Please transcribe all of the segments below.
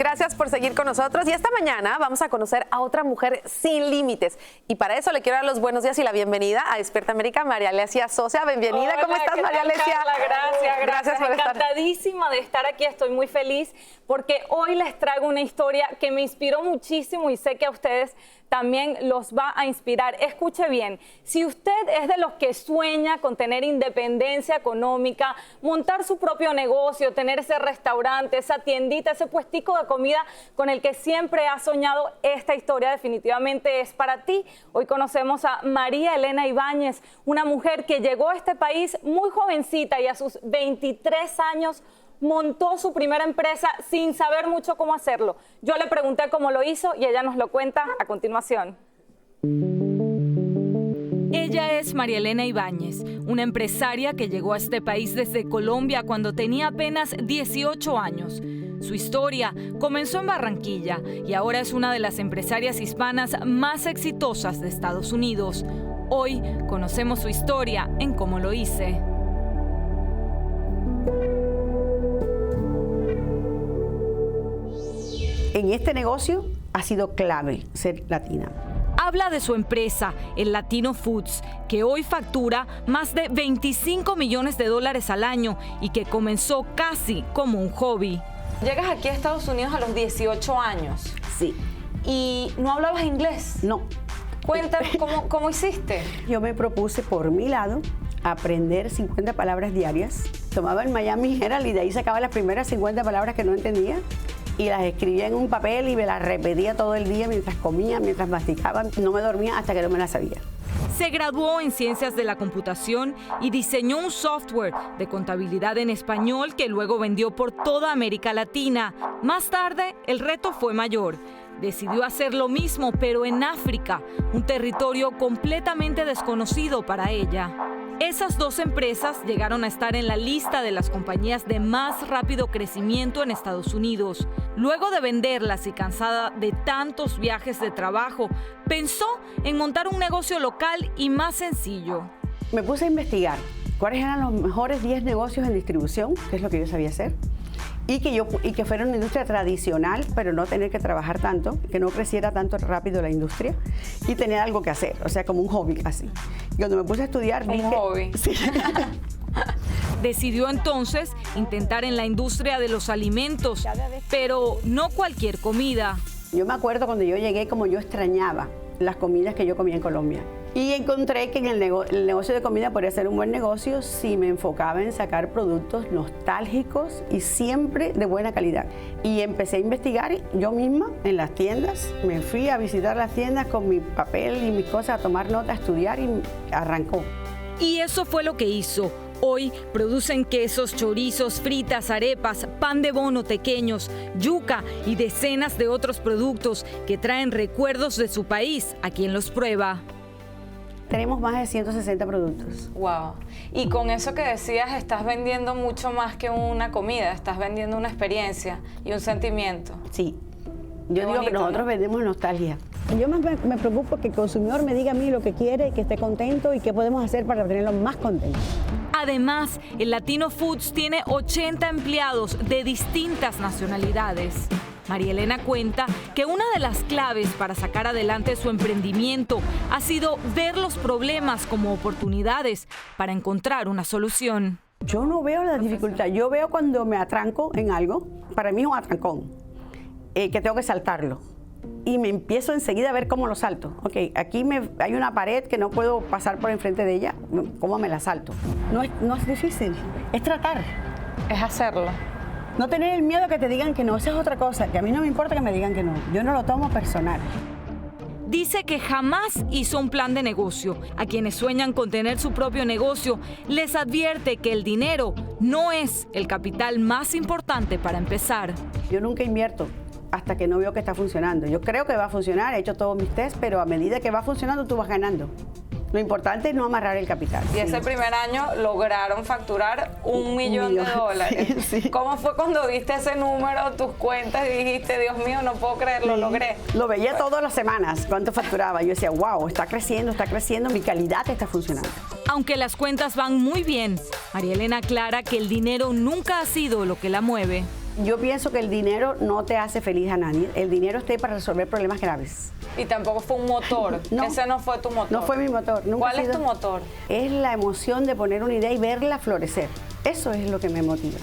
Gracias por seguir con nosotros y esta mañana vamos a conocer a otra mujer sin límites. Y para eso le quiero dar los buenos días y la bienvenida a Despierta América, María Alesia Sosa. Bienvenida. Hola, ¿cómo estás, María Alesia? Gracias por estar. Encantadísima de estar aquí, estoy muy feliz porque hoy les traigo una historia que me inspiró muchísimo y sé que a ustedes también los va a inspirar. Escuche bien, si usted es de los que sueña con tener independencia económica, montar su propio negocio, tener ese restaurante, esa tiendita, ese puestico de comida con el que siempre ha soñado, esta historia definitivamente es para ti. Hoy conocemos a María Elena Ibáñez, una mujer que llegó a este país muy jovencita y a sus 23 años montó su primera empresa sin saber mucho cómo hacerlo. Yo le pregunté cómo lo hizo y ella nos lo cuenta a continuación. Ella es María Elena Ibáñez, una empresaria que llegó a este país desde Colombia cuando tenía apenas 18 años. Su historia comenzó en Barranquilla y ahora es una de las empresarias hispanas más exitosas de Estados Unidos. Hoy conocemos su historia en Cómo lo hice. En este negocio ha sido clave ser latina. Habla de su empresa, el Latino Foods, que hoy factura más de $25 millones al año y que comenzó casi como un hobby. Llegas aquí a Estados Unidos a los 18 años. Sí. ¿Y no hablabas inglés? No. Cuéntame, ¿cómo hiciste? Yo me propuse por mi lado aprender 50 palabras diarias. Tomaba el Miami Herald y de ahí sacaba las primeras 50 palabras que no entendía y las escribía en un papel y me las repetía todo el día mientras comía, mientras masticaba. No me dormía hasta que no me las sabía. Se graduó en Ciencias de la Computación y diseñó un software de contabilidad en español que luego vendió por toda América Latina. Más tarde, el reto fue mayor. Decidió hacer lo mismo, pero en África, un territorio completamente desconocido para ella. Esas dos empresas llegaron a estar en la lista de las compañías de más rápido crecimiento en Estados Unidos. Luego de venderlas y cansada de tantos viajes de trabajo, pensó en montar un negocio local y más sencillo. Me puse a investigar cuáles eran los mejores 10 negocios en distribución, que es lo que yo sabía hacer, y que fuera una industria tradicional, pero no tener que trabajar tanto, que no creciera tanto rápido la industria y tener algo que hacer, o sea, como un hobby así. Y cuando me puse a estudiar, un hobby. Sí. Decidió entonces intentar en la industria de los alimentos, pero no cualquier comida. Yo me acuerdo cuando yo llegué como yo extrañaba las comidas que yo comía en Colombia. Y encontré que en el negocio de comida podría ser un buen negocio si me enfocaba en sacar productos nostálgicos y siempre de buena calidad. Y empecé a investigar yo misma en las tiendas. Me fui a visitar las tiendas con mi papel y mis cosas, a tomar nota, a estudiar y arrancó. Y eso fue lo que hizo. Hoy producen quesos, chorizos, fritas, arepas, pan de bono pequeños, yuca y decenas de otros productos que traen recuerdos de su país a quien los prueba. Tenemos más de 160 productos. Wow. Y con eso que decías, estás vendiendo mucho más que una comida, estás vendiendo una experiencia y un sentimiento. Sí. Yo digo bonito, que nosotros ¿no? vendemos nostalgia. Yo me preocupo que el consumidor me diga a mí lo que quiere, que esté contento y qué podemos hacer para tenerlo más contento. Además, el Latino Foods tiene 80 empleados de distintas nacionalidades. María Elena cuenta que una de las claves para sacar adelante su emprendimiento ha sido ver los problemas como oportunidades para encontrar una solución. Yo no veo la dificultad. Yo veo cuando me atranco en algo, para mí es un atrancón, que tengo que saltarlo. Y me empiezo enseguida a ver cómo lo salto. Ok, aquí hay una pared que no puedo pasar por enfrente de ella, ¿cómo me la salto? No es difícil, es tratar. Es hacerlo. No tener el miedo a que te digan que no, esa es otra cosa, que a mí no me importa que me digan que no. Yo no lo tomo personal. Dice que jamás hizo un plan de negocio. A quienes sueñan con tener su propio negocio, les advierte que el dinero no es el capital más importante para empezar. Yo nunca invierto hasta que no veo que está funcionando. Yo creo que va a funcionar, he hecho todos mis tests, pero a medida que va funcionando tú vas ganando. Lo importante es no amarrar el capital. Y ese primer año lograron facturar $1 millón. Sí, sí. ¿Cómo fue cuando viste ese número, tus cuentas y dijiste, Dios mío, no puedo creerlo, Sí. logré? Lo veía todas las semanas, cuánto facturaba. Yo decía, wow, está creciendo, mi calidad está funcionando. Aunque las cuentas van muy bien, María Elena aclara que el dinero nunca ha sido lo que la mueve. Yo pienso que el dinero no te hace feliz a nadie. El dinero está ahí para resolver problemas graves. Y tampoco fue un motor. No. Ese no fue tu motor. No fue mi motor. Nunca ¿Cuál es tu motor? Es la emoción de poner una idea y verla florecer. Eso es lo que me motiva.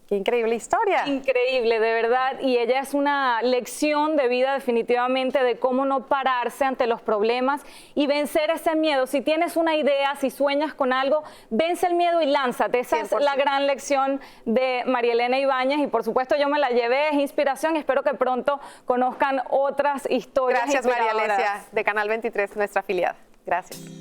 Qué increíble historia. Increíble, de verdad. Y ella es una lección de vida definitivamente de cómo no pararse ante los problemas y vencer ese miedo. Si tienes una idea, si sueñas con algo, vence el miedo y lánzate. Esa 100%. Es la gran lección de María Elena Ibáñez y por supuesto yo me la llevé, es inspiración y espero que pronto conozcan otras historias. Gracias María Alesia, de Canal 23, nuestra afiliada. Gracias.